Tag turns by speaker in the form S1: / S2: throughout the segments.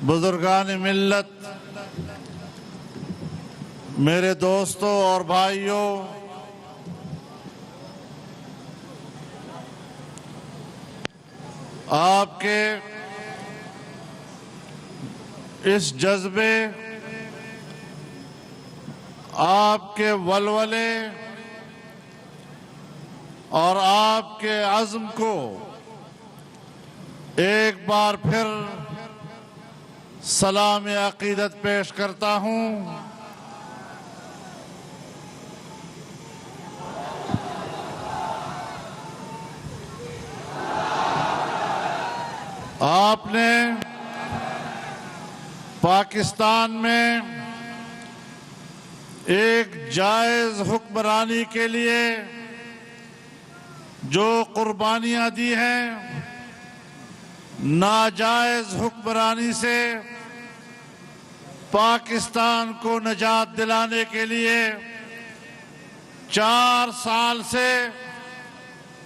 S1: بزرگان ملت، میرے دوستوں اور بھائیوں، آپ کے اس جذبے، آپ کے ولولے اور آپ کے عزم کو ایک بار پھر سلام عقیدت پیش کرتا ہوں۔ آپ نے پاکستان میں ایک جائز حکمرانی کے لیے جو قربانیاں دی ہیں، ناجائز حکمرانی سے پاکستان کو نجات دلانے کے لیے 4 سال سے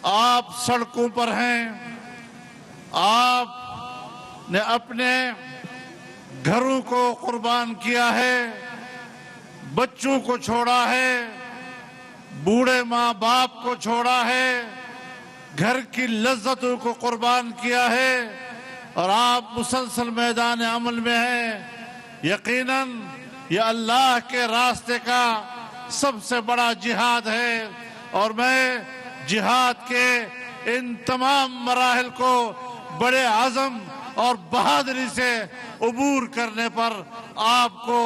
S1: آپ سڑکوں پر ہیں۔ آپ نے اپنے گھروں کو قربان کیا ہے، بچوں کو چھوڑا ہے، بوڑھے ماں باپ کو چھوڑا ہے، گھر کی لذتوں کو قربان کیا ہے، اور آپ مسلسل میدان عمل میں ہیں۔ یقیناً یہ اللہ کے راستے کا سب سے بڑا جہاد ہے، اور میں جہاد کے ان تمام مراحل کو بڑے عزم اور بہادری سے عبور کرنے پر آپ کو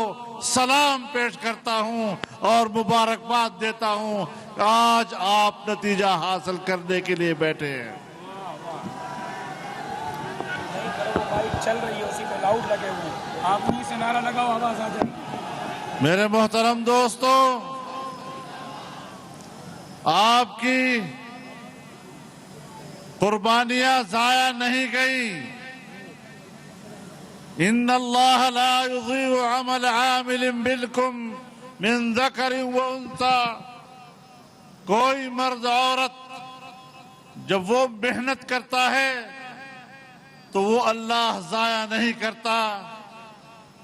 S1: سلام پیش کرتا ہوں اور مبارکباد دیتا ہوں کہ آج آپ نتیجہ حاصل کرنے کے لیے بیٹھے ہیں۔
S2: چل رہی ہے، اسی پہ لاؤڈ لگے ہوئے، آپ انہیں سے نعرہ لگاؤ، آواز آ جائے۔
S1: میرے محترم دوستو، آپ کی قربانیاں ضائع نہیں گئی۔ ان اللہ لا یضیع عمل عامل منکم من ذکر و انثی۔ کوئی مرد عورت جب وہ محنت کرتا ہے تو وہ اللہ ضائع نہیں کرتا،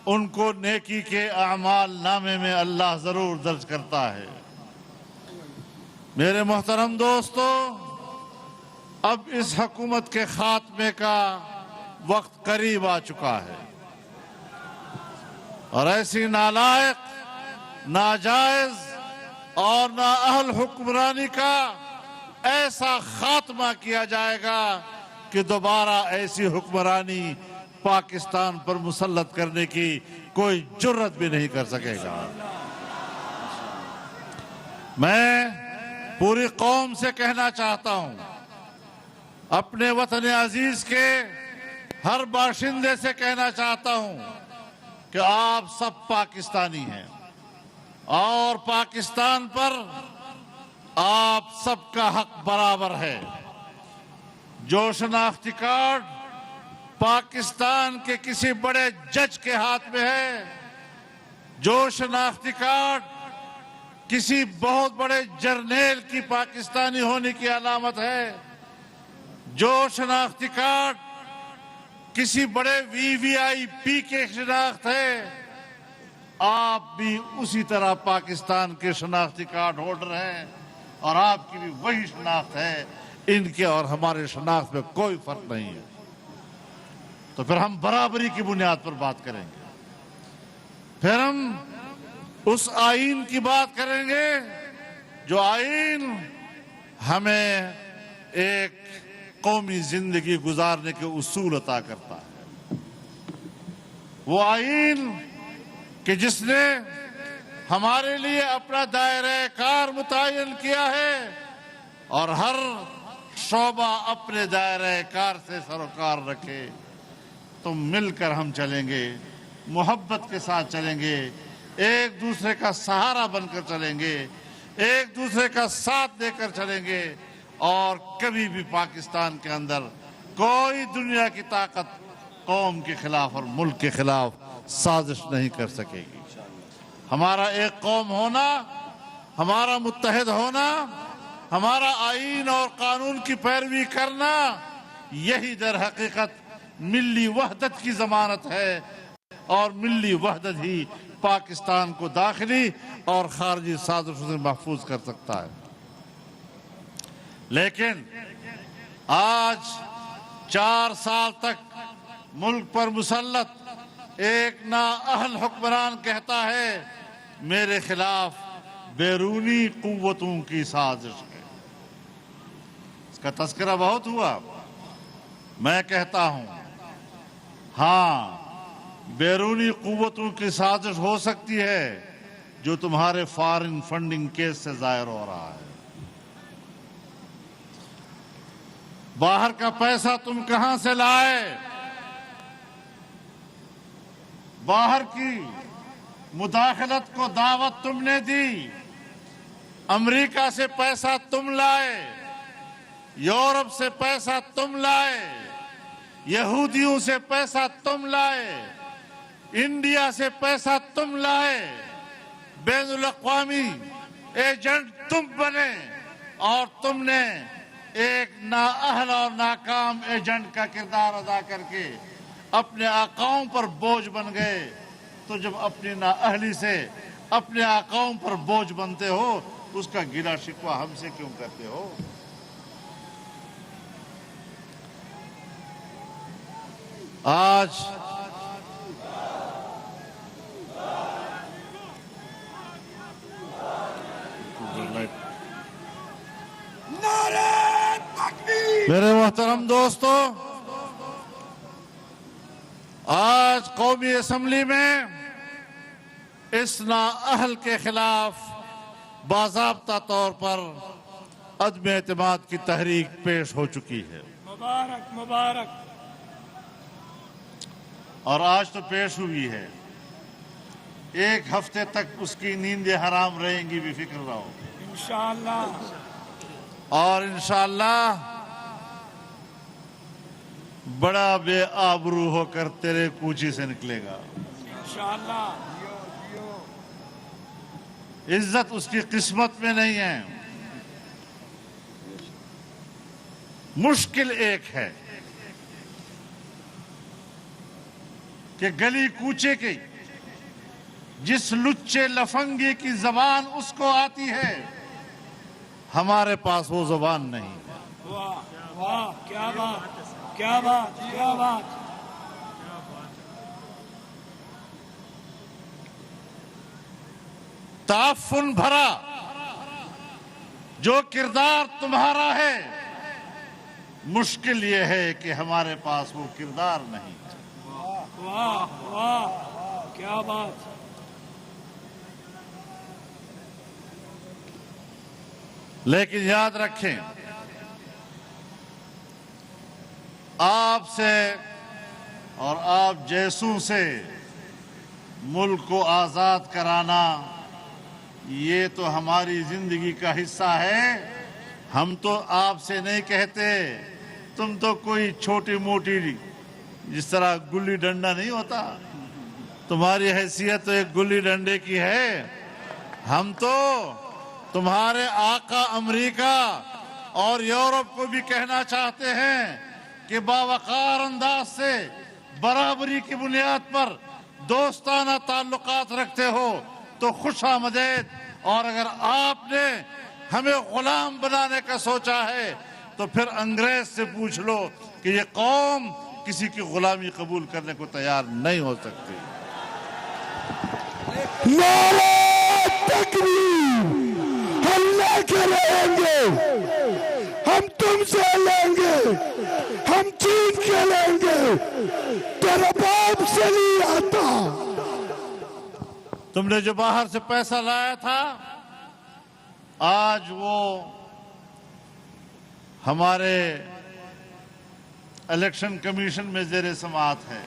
S1: ان کو نیکی کے اعمال نامے میں اللہ ضرور درج کرتا ہے۔ میرے محترم دوستو، اب اس حکومت کے خاتمے کا وقت قریب آ چکا ہے، اور ایسی نالائق، ناجائز اور نااہل حکمرانی کا ایسا خاتمہ کیا جائے گا کہ دوبارہ ایسی حکمرانی پاکستان پر مسلط کرنے کی کوئی جرت بھی نہیں کر سکے گا۔ میں پوری قوم سے کہنا چاہتا ہوں، اپنے وطن عزیز کے ہر باشندے سے کہنا چاہتا ہوں کہ آپ سب پاکستانی ہیں، اور پاکستان پر آپ سب کا حق برابر ہے۔ جو شناختی کارڈ پاکستان کے کسی بڑے جج کے ہاتھ میں ہے، جو شناختی کارڈ کسی بہت بڑے جرنیل کی پاکستانی ہونے کی علامت ہے، جو شناختی کارڈ کسی بڑے VVIP کے شناخت ہے، آپ بھی اسی طرح پاکستان کے شناختی کارڈ ہولڈر ہیں، اور آپ کی بھی وہی شناخت ہے۔ ان کے اور ہمارے شناخت میں کوئی فرق نہیں ہے۔ تو پھر ہم برابری کی بنیاد پر بات کریں گے، پھر ہم اس آئین کی بات کریں گے جو آئین ہمیں ایک قومی زندگی گزارنے کے اصول عطا کرتا ہے۔ وہ آئین کہ جس نے ہمارے لیے اپنا دائرہ کار متعین کیا ہے، اور ہر شعبہ اپنے دائرہ کار سے سروکار رکھے، تو مل کر ہم چلیں گے، محبت کے ساتھ چلیں گے، ایک دوسرے کا سہارا بن کر چلیں گے، ایک دوسرے کا ساتھ دے کر چلیں گے، اور کبھی بھی پاکستان کے اندر کوئی دنیا کی طاقت قوم کے خلاف اور ملک کے خلاف سازش نہیں کر سکے گی۔ ہمارا ایک قوم ہونا، ہمارا متحد ہونا، ہمارا آئین اور قانون کی پیروی کرنا، یہی در حقیقت ملی وحدت کی ضمانت ہے، اور ملی وحدت ہی پاکستان کو داخلی اور خارجی سازشوں سے محفوظ کر سکتا ہے۔ لیکن آج 4 سال تک ملک پر مسلط ایک نااہل حکمران کہتا ہے میرے خلاف بیرونی قوتوں کی سازش ہے۔ اس کا تذکرہ بہت ہوا۔ میں کہتا ہوں ہاں، بیرونی قوتوں کی سازش ہو سکتی ہے جو تمہارے فارن فنڈنگ کیس سے ظاہر ہو رہا ہے۔ باہر کا پیسہ تم کہاں سے لائے؟ باہر کی مداخلت کو دعوت تم نے دی، امریکہ سے پیسہ تم لائے، یورپ سے پیسہ تم لائے، یہودیوں سے پیسہ تم لائے، انڈیا سے پیسہ تم لائے، بین الاقوامی ایجنٹ تم بنے، اور تم نے ایک نااہل اور ناکام ایجنٹ کا کردار ادا کر کے اپنے آقاؤں پر بوجھ بن گئے۔ تو جب اپنی نااہلی سے اپنے آقاؤں پر بوجھ بنتے ہو، اس کا گلہ شکوہ ہم سے کیوں کرتے ہو؟ آج میرے محترم دوستو، آج قومی اسمبلی میں اس نااہل کے خلاف باضابطہ طور پر عدم اعتماد کی تحریک پیش ہو چکی ہے،
S2: مبارک مبارک، اور
S1: آج تو پیش ہوئی ہے۔ 1 ہفتے تک اس کی نیندیں حرام رہیں گی، بھی فکر رہو،
S2: انشاءاللہ،
S1: اور انشاءاللہ بڑا بے آبرو ہو کر تیرے کوچی سے نکلے گا۔
S2: انشاءاللہ،
S1: عزت اس کی قسمت میں نہیں ہے۔ مشکل ایک ہے کہ گلی کوچے کی جس لچے لفنگی کی زبان اس کو آتی ہے، ہمارے پاس وہ زبان نہیں۔
S2: واہ واہ، کیا بات، کیا بات، کیا بات۔
S1: تعفن بھرا جو کردار تمہارا ہے، مشکل یہ ہے کہ ہمارے پاس وہ کردار نہیں۔
S2: واہ واہ، کیا بات۔
S1: لیکن یاد رکھیں، آپ سے اور آپ جیسوں سے ملک کو آزاد کرانا یہ تو ہماری زندگی کا حصہ ہے۔ ہم تو آپ سے نہیں کہتے تم تو کوئی چھوٹی موٹی جس طرح گلی ڈنڈا نہیں ہوتا، تمہاری حیثیت تو ایک گلی ڈنڈے کی ہے۔ ہم تو تمہارے آقا امریکہ اور یورپ کو بھی کہنا چاہتے ہیں کہ باوقار انداز سے برابری کی بنیاد پر دوستانہ تعلقات رکھتے ہو تو خوش آمدید، اور اگر آپ نے ہمیں غلام بنانے کا سوچا ہے تو پھر انگریز سے پوچھ لو کہ یہ قوم کسی کی غلامی قبول کرنے کو تیار نہیں ہو سکتی۔
S3: نعرہ تکبیر، ہم لے کے رہیں گے، ہم تم سے لیں گے، ہم چین کے لیں گے، تیرے باپ سے نہیں آتا۔
S1: تم نے جو باہر سے پیسہ لایا تھا، آج وہ ہمارے الیکشن کمیشن میں زیر سماعت ہے۔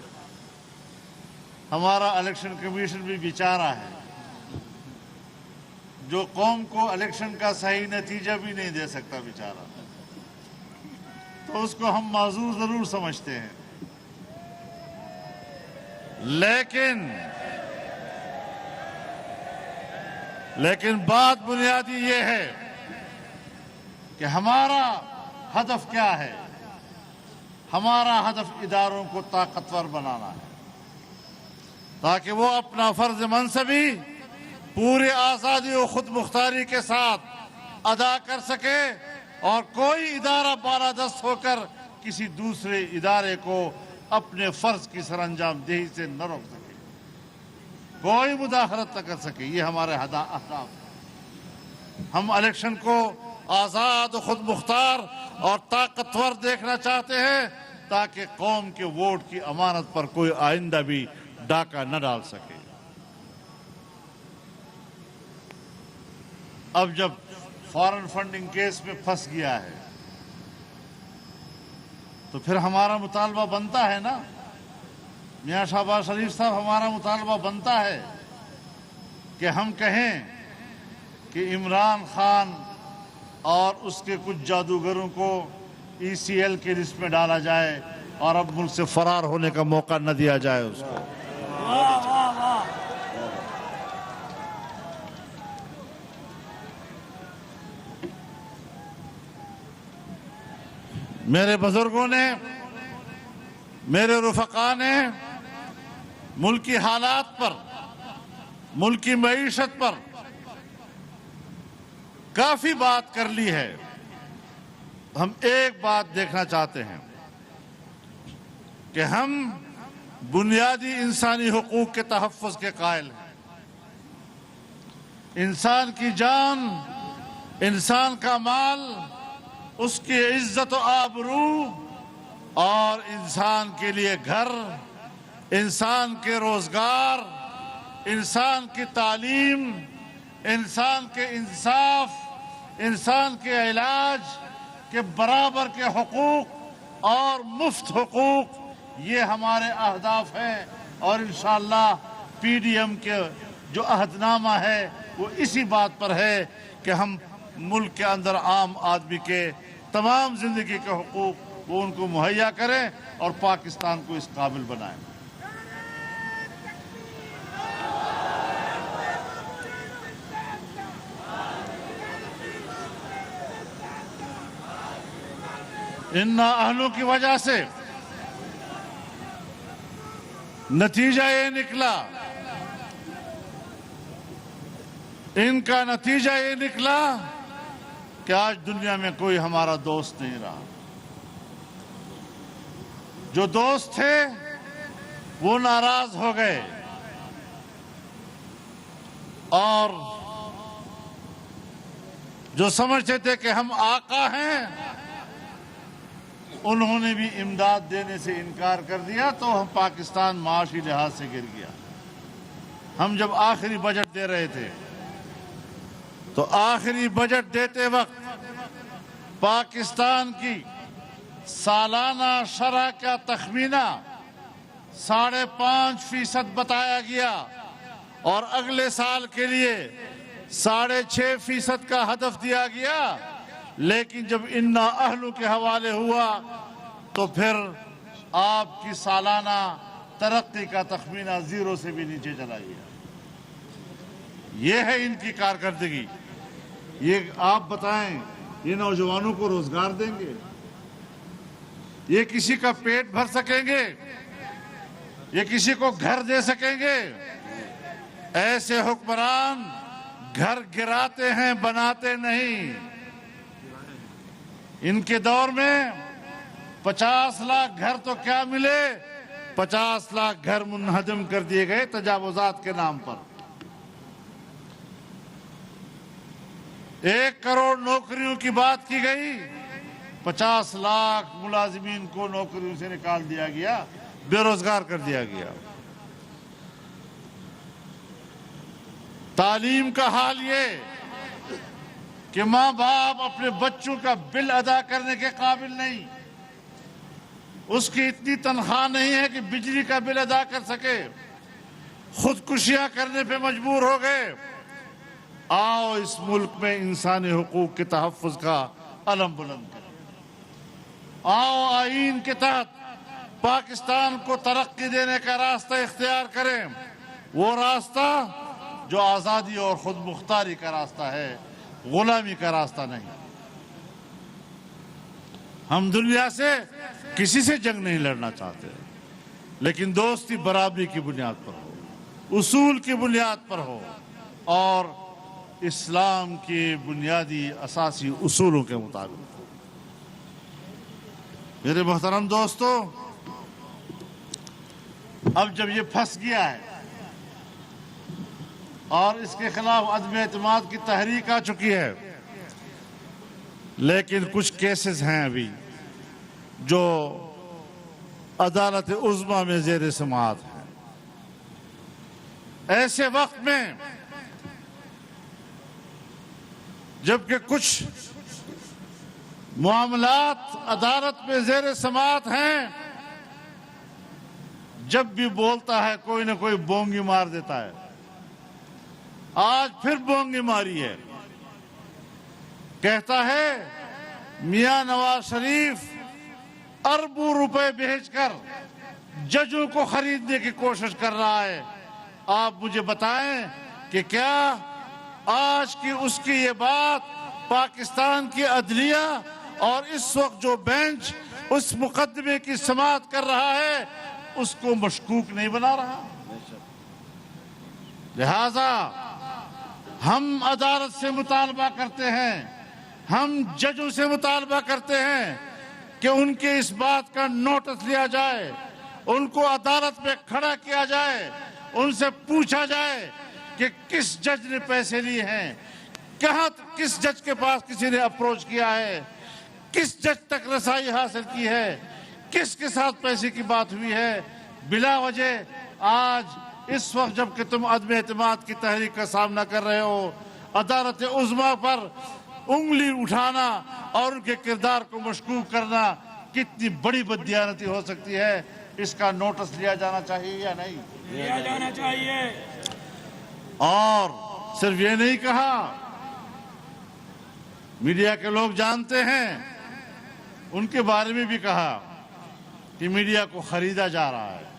S1: ہمارا الیکشن کمیشن بھی بیچارہ ہے، جو قوم کو الیکشن کا صحیح نتیجہ بھی نہیں دے سکتا بیچارہ، تو اس کو ہم معذور ضرور سمجھتے ہیں۔ لیکن بات بنیادی یہ ہے کہ ہمارا ہدف کیا ہے؟ ہمارا ہدف اداروں کو طاقتور بنانا ہے تاکہ وہ اپنا فرض منصبی پورے آزادی و خود مختاری کے ساتھ ادا کر سکے اور کوئی ادارہ بالادست ہو کر کسی دوسرے ادارے کو اپنے فرض کی سر انجام دہی سے نہ روک سکے، کوئی مداخلت نہ کر سکے۔ یہ ہمارے اہداف ہیں۔ ہم الیکشن کو آزاد و خود مختار اور طاقتور دیکھنا چاہتے ہیں تاکہ قوم کے ووٹ کی امانت پر کوئی آئندہ بھی ڈاکہ نہ ڈال سکے۔ اب جب فارن فنڈنگ کیس میں پھنس گیا ہے تو پھر ہمارا مطالبہ بنتا ہے نا، میاں شہباز شریف صاحب، ہمارا مطالبہ بنتا ہے کہ ہم کہیں کہ عمران خان اور اس کے کچھ جادوگروں کو ECL کے لسٹ میں ڈالا جائے اور اب ملک سے فرار ہونے کا موقع نہ دیا جائے اس کو۔ میرے بزرگوں نے، میرے رفقا نے ملکی حالات پر، ملکی معیشت پر کافی بات کر لی ہے۔ ہم ایک بات دیکھنا چاہتے ہیں کہ ہم بنیادی انسانی حقوق کے تحفظ کے قائل ہیں۔ انسان کی جان، انسان کا مال، اس کی عزت و آبرو اور انسان کے لیے گھر، انسان کے روزگار، انسان کی تعلیم، انسان کے انصاف، انسان کے علاج کے برابر کے حقوق اور مفت حقوق، یہ ہمارے اہداف ہیں۔ اور انشاءاللہ PDM کے جو عہد نامہ ہے وہ اسی بات پر ہے کہ ہم ملک کے اندر عام آدمی کے تمام زندگی کے حقوق وہ ان کو مہیا کریں اور پاکستان کو اس قابل بنائیں۔ ان نااہلوں کی وجہ سے نتیجہ یہ نکلا، ان کا نتیجہ یہ نکلا کہ آج دنیا میں کوئی ہمارا دوست نہیں رہا۔ جو دوست تھے وہ ناراض ہو گئے اور جو سمجھتے تھے کہ ہم آقا ہیں انہوں نے بھی امداد دینے سے انکار کر دیا، تو ہم پاکستان معاشی لحاظ سے گر گیا۔ ہم جب آخری بجٹ دے رہے تھے تو آخری بجٹ دیتے وقت پاکستان کی سالانہ شرح کا تخمینہ 5.5% بتایا گیا اور اگلے سال کے لیے 6.5% کا ہدف دیا گیا، لیکن جب ان نااہلوں کے حوالے ہوا تو پھر آپ کی سالانہ ترقی کا تخمینہ 0 سے بھی نیچے چلا گیا۔ یہ ہے ان کی کارکردگی۔ یہ آپ بتائیں، یہ نوجوانوں کو روزگار دیں گے؟ یہ کسی کا پیٹ بھر سکیں گے؟ یہ کسی کو گھر دے سکیں گے؟ ایسے حکمران گھر گراتے ہیں، بناتے نہیں۔ ان کے دور میں 50 لاکھ گھر تو کیا ملے، 50 لاکھ گھر منہدم کر دیے گئے تجاوزات کے نام پر۔ 1 کروڑ نوکریوں کی بات کی گئی، 50 لاکھ ملازمین کو نوکریوں سے نکال دیا گیا، بے روزگار کر دیا گیا۔ تعلیم کا حال یہ کہ ماں باپ اپنے بچوں کا بل ادا کرنے کے قابل نہیں، اس کی اتنی تنخواہ نہیں ہے کہ بجلی کا بل ادا کر سکے، خودکشیاں کرنے پہ مجبور ہو گئے۔ آؤ اس ملک میں انسانی حقوق کے تحفظ کا علم بلند کریں، آؤ آئین کے تحت پاکستان کو ترقی دینے کا راستہ اختیار کریں، وہ راستہ جو آزادی اور خود مختاری کا راستہ ہے، غلامی کا راستہ نہیں۔ ہم دنیا سے کسی سے جنگ نہیں لڑنا چاہتے، لیکن دوستی برابری کی بنیاد پر ہو، اصول کی بنیاد پر ہو، اور اسلام کے بنیادی اساسی اصولوں کے مطابق ہو۔ میرے محترم دوستو، اب جب یہ پھنس گیا ہے اور اس کے خلاف عدم اعتماد کی تحریک آ چکی ہے، لیکن کچھ کیسز ہیں ابھی جو عدالت عظمیٰ میں زیر سماعت ہیں۔ ایسے وقت میں جبکہ کچھ معاملات عدالت میں زیر سماعت ہیں، جب بھی بولتا ہے کوئی نہ کوئی بونگی مار دیتا ہے۔ آج پھر بونگی ماری ہے، کہتا ہے میاں نواز شریف اربوں روپے بھیج کر ججوں کو خریدنے کی کوشش کر رہا ہے۔ آپ مجھے بتائیں کہ کیا آج کی اس کی یہ بات پاکستان کی عدلیہ اور اس وقت جو بینچ اس مقدمے کی سماعت کر رہا ہے اس کو مشکوک نہیں بنا رہا؟ لہذا ہم عدالت سے مطالبہ کرتے ہیں، ہم ججوں سے مطالبہ کرتے ہیں کہ ان کے اس بات کا نوٹس لیا جائے، ان کو عدالت میں کھڑا کیا جائے، ان سے پوچھا جائے کہ کس جج نے پیسے لیے ہیں، کہاں کس جج کے پاس کسی نے اپروچ کیا ہے، کس جج تک رسائی حاصل کی ہے، کس کے ساتھ پیسے کی بات ہوئی ہے۔ بلا وجہ آج اس وقت جب کہ تم عدم اعتماد کی تحریک کا سامنا کر رہے ہو، عدالت عظمیٰ پر انگلی اٹھانا اور ان کے کردار کو مشکوک کرنا کتنی بڑی بددیانتی ہو سکتی ہے، اس کا نوٹس لیا جانا چاہیے یا نہیں؟
S2: لیا جانا چاہیے۔
S1: اور صرف یہ نہیں کہا، میڈیا کے لوگ جانتے ہیں، ان کے بارے میں بھی کہا کہ میڈیا کو خریدا جا رہا ہے۔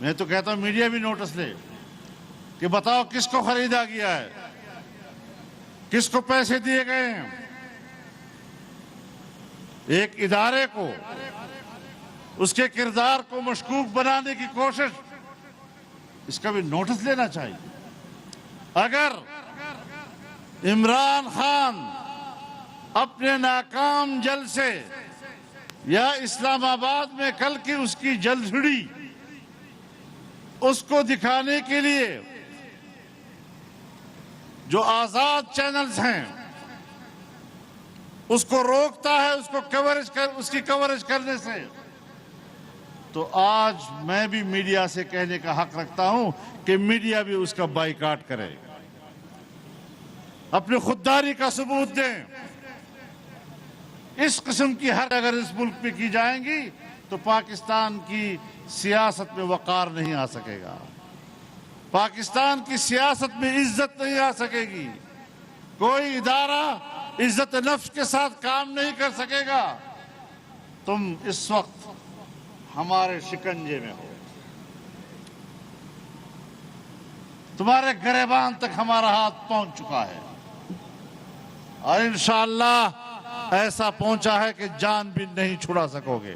S1: میں تو کہتا ہوں میڈیا بھی نوٹس لے کہ بتاؤ کس کو خریدا گیا ہے، کس کو پیسے دیے گئے ہیں۔ ایک ادارے کو، اس کے کردار کو مشکوک بنانے کی کوشش، اس کا بھی نوٹس لینا چاہیے۔ اگر عمران خان اپنے ناکام جلسے یا اسلام آباد میں کل کی اس کی جلسڑی اس کو دکھانے کے لیے جو آزاد چینلز ہیں اس کو روکتا ہے، اس کی کوریج کرنے سے، تو آج میں بھی میڈیا سے کہنے کا حق رکھتا ہوں کہ میڈیا بھی اس کا بائیکاٹ کرے، اپنی خودداری کا ثبوت دیں۔ اس قسم کی حرکت اگر اس ملک پہ کی جائیں گی تو پاکستان کی سیاست میں وقار نہیں آ سکے گا، پاکستان کی سیاست میں عزت نہیں آ سکے گی، کوئی ادارہ عزت نفس کے ساتھ کام نہیں کر سکے گا۔ تم اس وقت ہمارے شکنجے میں ہو، تمہارے گریبان تک ہمارا ہاتھ پہنچ چکا ہے، اور انشاءاللہ ایسا پہنچا ہے کہ جان بھی نہیں چھڑا سکو گے۔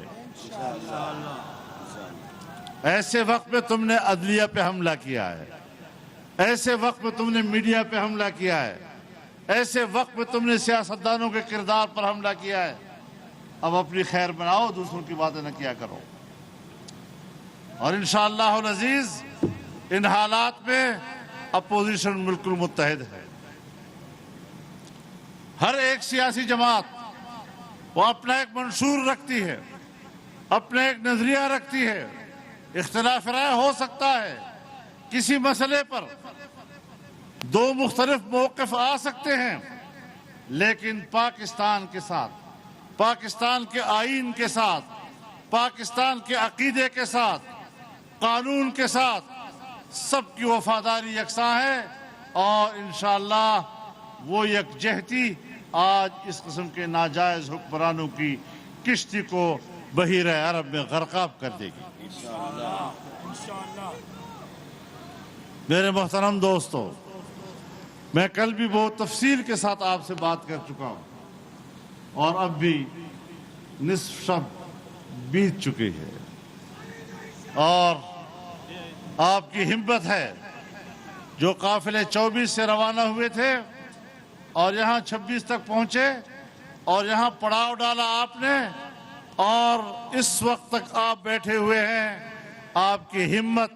S1: ایسے وقت میں تم نے عدلیہ پہ حملہ کیا ہے، ایسے وقت میں تم نے میڈیا پہ حملہ کیا ہے، ایسے وقت میں تم نے سیاستدانوں کے کردار پر حملہ کیا ہے۔ اب اپنی خیر بناؤ، دوسروں کی باتیں نہ کیا کرو، اور انشاءاللہ العزیز ان حالات میں اپوزیشن بالکل متحد ہے۔ ہر ایک سیاسی جماعت وہ اپنا ایک منشور رکھتی ہے، اپنا ایک نظریہ رکھتی ہے، اختلاف رائے ہو سکتا ہے، کسی مسئلے پر دو مختلف موقف آ سکتے ہیں، لیکن پاکستان کے ساتھ، پاکستان کے آئین کے ساتھ، پاکستان کے عقیدے کے ساتھ، قانون کے ساتھ سب کی وفاداری یکساں ہے، اور انشاءاللہ وہ یکجہتی آج اس قسم کے ناجائز حکمرانوں کی کشتی کو بحیرہ عرب میں غرقاب کر دے گی۔ میرے محترم دوستو، میں کل بھی بہت تفصیل کے ساتھ آپ سے بات کر چکا ہوں، اور اب بھی نصف شب بیت چکی ہے اور آپ کی ہمت ہے جو قافلے 24 سے روانہ ہوئے تھے اور یہاں 26 تک پہنچے اور یہاں پڑاؤ ڈالا آپ نے اور اس وقت تک آپ بیٹھے ہوئے ہیں. آپ کی ہمت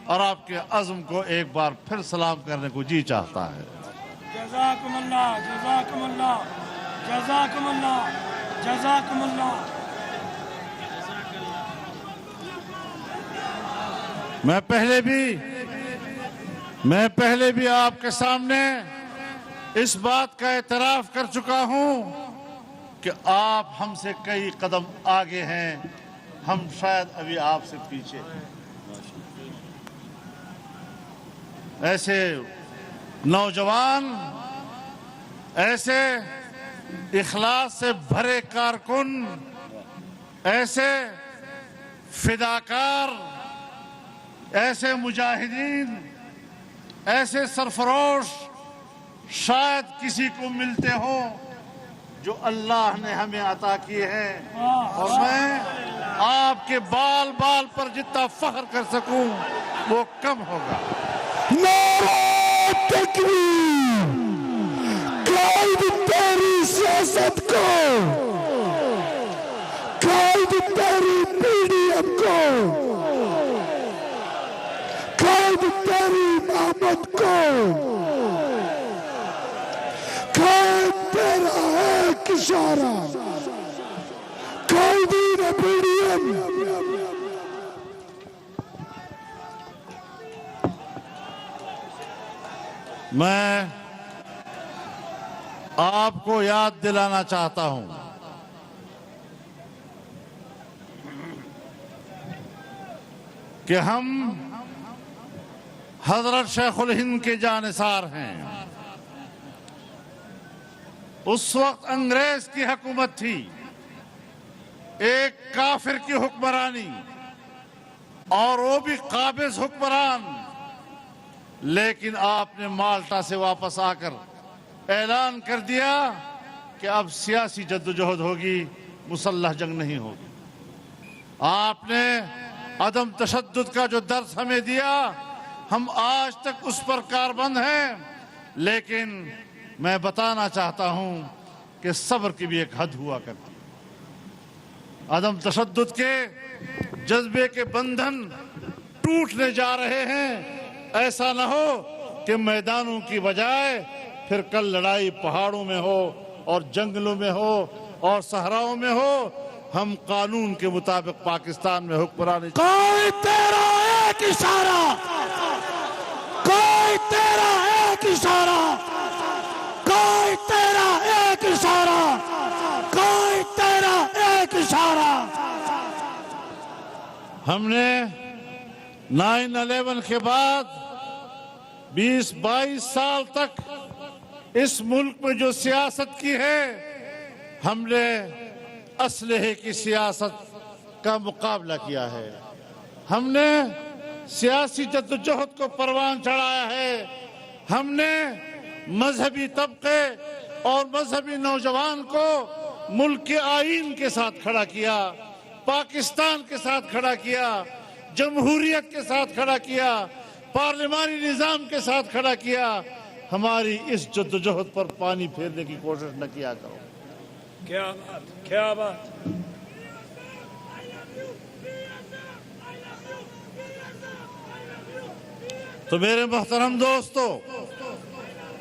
S1: اور آپ کے عزم کو ایک بار پھر سلام کرنے کو جی چاہتا ہے.
S2: جزاکم اللہ، جزاکم اللہ، جزاکم اللہ، جزاکم اللہ.
S1: میں پہلے بھی آپ کے سامنے اس بات کا اعتراف کر چکا ہوں کہ آپ ہم سے کئی قدم آگے ہیں، ہم شاید ابھی آپ سے پیچھے ہیں. ایسے نوجوان، ایسے اخلاص سے بھرے کارکن، ایسے فداکار، ایسے مجاہدین، ایسے سرفروش شاید کسی کو ملتے ہوں جو اللہ نے ہمیں عطا کیے ہیں، اور میں آپ کے بال بال پر جتنا فخر کر سکوں وہ کم ہوگا.
S3: نعرہ تکبیر! قائد تیری سیاست کو، قائد تیری PDM کو، قائد تیری محمد کو، قائد تیرا ایک اشارہ، قائدین PDM.
S1: میں آپ کو یاد دلانا چاہتا ہوں کہ ہم حضرت شیخ الہند کے جانثار ہیں. اس وقت انگریز کی حکومت تھی، ایک کافر کی حکمرانی، اور وہ بھی قابض حکمران. لیکن آپ نے مالٹا سے واپس آ کر اعلان کر دیا کہ اب سیاسی جدوجہد ہوگی، مسلح جنگ نہیں ہوگی. آپ نے عدم تشدد کا جو درس ہمیں دیا، ہم آج تک اس پر کاربند ہیں. لیکن میں بتانا چاہتا ہوں کہ صبر کی بھی ایک حد ہوا کرتی. عدم تشدد کے جذبے کے بندھن ٹوٹنے جا رہے ہیں. ایسا نہ ہو کہ میدانوں کی بجائے پھر کل لڑائی پہاڑوں میں ہو اور جنگلوں میں ہو اور صحراؤں میں ہو. ہم قانون کے مطابق پاکستان میں حکمرانی.
S3: کوئی تیرا ایک اشارہ، کوئی تیرا ایک اشارہ، کوئی تیرا ایک اشارہ، کوئی تیرا ایک اشارہ.
S1: ہم نے 9/11 کے بعد 20-22 سال تک اس ملک میں جو سیاست کی ہے، ہم نے اسلحے کی سیاست کا مقابلہ کیا ہے. ہم نے سیاسی جدوجہد کو پروان چڑھایا ہے. ہم نے مذہبی طبقے اور مذہبی نوجوان کو ملک کے آئین کے ساتھ کھڑا کیا، پاکستان کے ساتھ کھڑا کیا، جمہوریت کے ساتھ کھڑا کیا، پارلیمانی نظام کے ساتھ کھڑا کیا. ہماری اس جدوجہد پر پانی پھیرنے کی کوشش نہ کیا کرو.
S2: کیا بات، کیا بات.
S1: تو میرے محترم دوستو،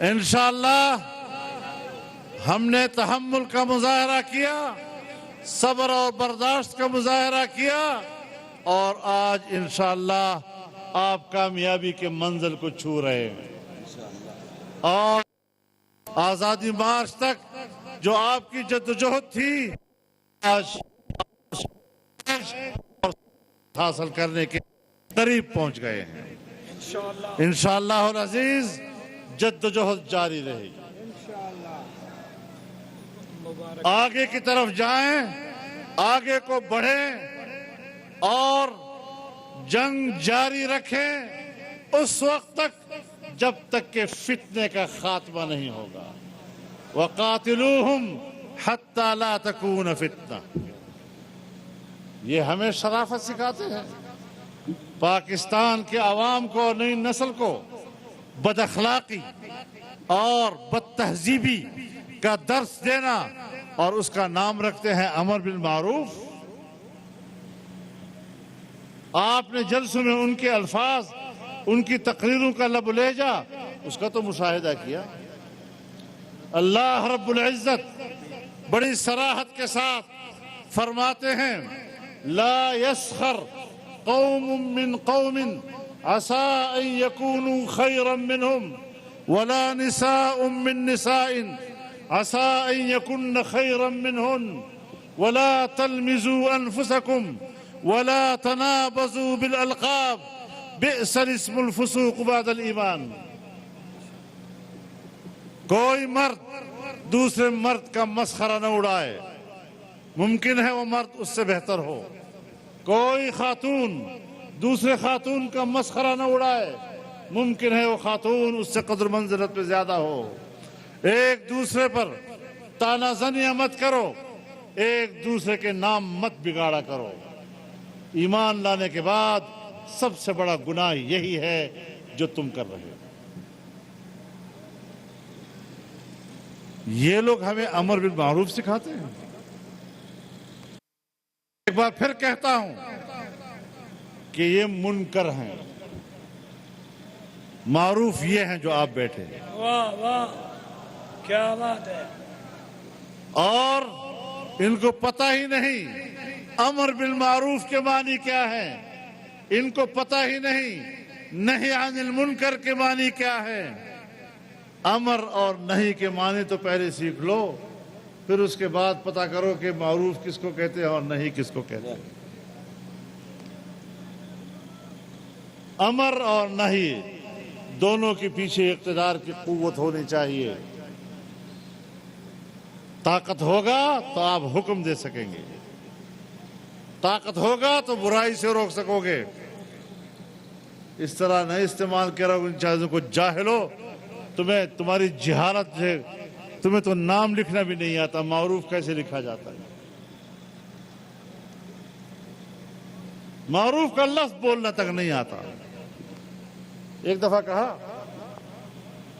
S1: انشاءاللہ ہم نے تحمل کا مظاہرہ کیا، صبر اور برداشت کا مظاہرہ کیا، اور آج انشاءاللہ آپ کامیابی کے منزل کو چھو رہے ہیں. اور آزادی مارچ تک جو آپ کی جدوجہد تھی، آج حاصل کرنے کے قریب پہنچ گئے ہیں. انشاءاللہ العزیز جدوجہد جاری رہے گی. آگے کی طرف جائیں، آگے کو بڑھیں اور جنگ جاری رکھیں اس وقت تک جب تک کہ فتنے کا خاتمہ نہیں ہوگا. وَقَاتِلُوهُمْ حَتَّى لَا تَكُونَ فِتْنَةٌ. یہ ہمیں شرافت سکھاتے ہیں، پاکستان کے عوام کو اور نئی نسل کو بد اخلاقی اور بد تہذیبی کا درس دینا، اور اس کا نام رکھتے ہیں امر بالمعروف۔ آپ نے جلسوں میں ان کے الفاظ، ان کی تقریروں کا لب و لہجہ، اس کا تو مشاہدہ کیا۔ اللہ رب العزت بڑی صراحت کے ساتھ فرماتے ہیں، لا يسخر قوم من قوم عسى ان يكونوا خيرا منهم ولا نساء من نساء عسى ان يكن خيرا منهن ولا تلمزوا انفسكم ولا تنابزوا بالالقاب بئس الاسم الفسوق بعد الايمان۔ کوئی مرد دوسرے مرد کا مسخرہ نہ اڑائے، ممکن ہے وہ مرد اس سے بہتر ہو۔ کوئی خاتون دوسرے خاتون کا مسخرہ نہ اڑائے، ممکن ہے وہ خاتون اس سے قدر منزلت پہ زیادہ ہو۔ ایک دوسرے پر تانا زنیاں مت کرو، ایک دوسرے کے نام مت بگاڑا کرو۔ ایمان لانے کے بعد سب سے بڑا گناہ یہی ہے جو تم کر رہے ہو۔ یہ لوگ ہمیں امر بالمعروف سکھاتے ہیں۔ ایک بار پھر کہتا ہوں کہ یہ منکر ہیں، معروف یہ ہیں جو آپ بیٹھے ہیں۔
S2: واہ واہ، کیا بات ہے۔
S1: اور ان کو پتہ ہی نہیں امر بالمعروف کے معنی کیا ہے، ان کو پتہ ہی نہیں نہی عن المنکر کے معنی کیا ہے۔ امر اور نہی کے معنی تو پہلے سیکھ لو، پھر اس کے بعد پتہ کرو کہ معروف کس کو کہتے ہیں اور نہی کس کو کہتے ہیں۔ امر اور نہی دونوں کے پیچھے اقتدار کی قوت ہونی چاہیے۔ طاقت ہوگا تو آپ حکم دے سکیں گے، طاقت ہوگا تو برائی سے روک سکو گے۔ اس طرح نہیں استعمال کرو ان چیزوں کو۔ جاہلو، تمہاری جہالت ہے، تمہیں تو نام لکھنا بھی نہیں آتا، معروف کیسے لکھا جاتا ہے؟ معروف کا لفظ بولنا تک نہیں آتا۔ ایک دفعہ کہا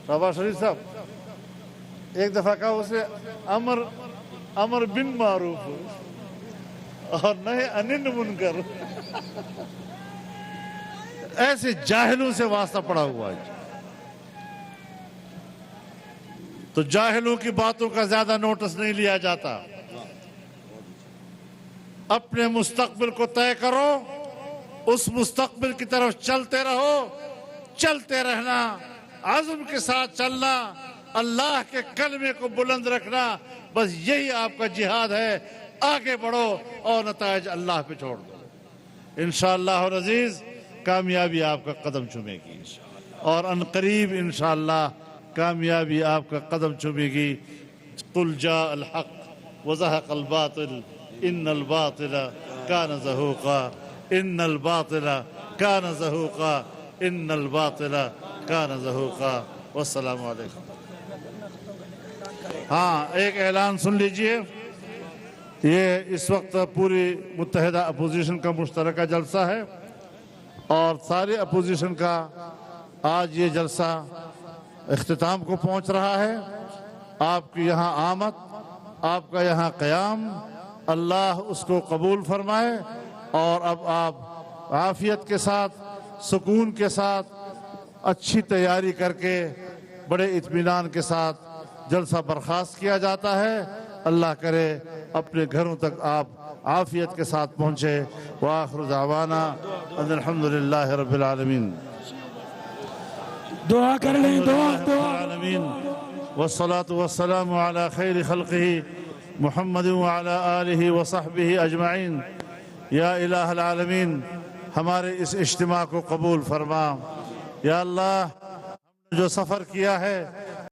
S1: شہباز شریف صاحب، ایک دفعہ کہا اسے امر بن معروف اور نہی عن منکر۔ ایسے جاہلوں سے واسطہ پڑا ہوا ہے۔ تو جاہلوں کی باتوں کا زیادہ نوٹس نہیں لیا جاتا۔ اپنے مستقبل کو طے کرو، اس مستقبل کی طرف چلتے رہو، چلتے رہنا، عزم کے ساتھ چلنا، اللہ کے کلمے کو بلند رکھنا، بس یہی آپ کا جہاد ہے۔ آگے بڑھو اور نتائج اللہ پہ چھوڑ دو۔ انشاءاللہ العزیز کامیابی آپ کا قدم چومے گی، اور عنقریب انشاءاللہ کامیابی آپ کا قدم چومے گی۔ قل جاء الحق وزهق الباطل ان الباطل كان زهوقا ان الباطل كان زهوقا ان الباطل كان زهوقا۔ والسلام علیکم۔ ہاں، ایک اعلان سن لیجئے۔ یہ اس وقت پوری متحدہ اپوزیشن کا مشترکہ جلسہ ہے، اور سارے اپوزیشن کا آج یہ جلسہ اختتام کو پہنچ رہا ہے۔ آپ کی یہاں آمد، آپ کا یہاں قیام، اللہ اس کو قبول فرمائے، اور اب آپ عافیت کے ساتھ، سکون کے ساتھ، اچھی تیاری کر کے بڑے اطمینان کے ساتھ جلسہ برخاست کیا جاتا ہے۔ اللہ کرے اپنے گھروں تک آپ عافیت کے ساتھ پہنچے۔ وآخر دعوانا ان الحمدللہ رب العالمین۔
S2: دعا کر لیں، دعا
S1: العالمین والصلاة والسلام على خیر خلقہ محمد وعلى آلہ وصحبہ اجمعین۔ یا الہ العالمین، ہمارے اس اجتماع کو قبول فرما۔ یا اللہ، ہم نے جو سفر کیا ہے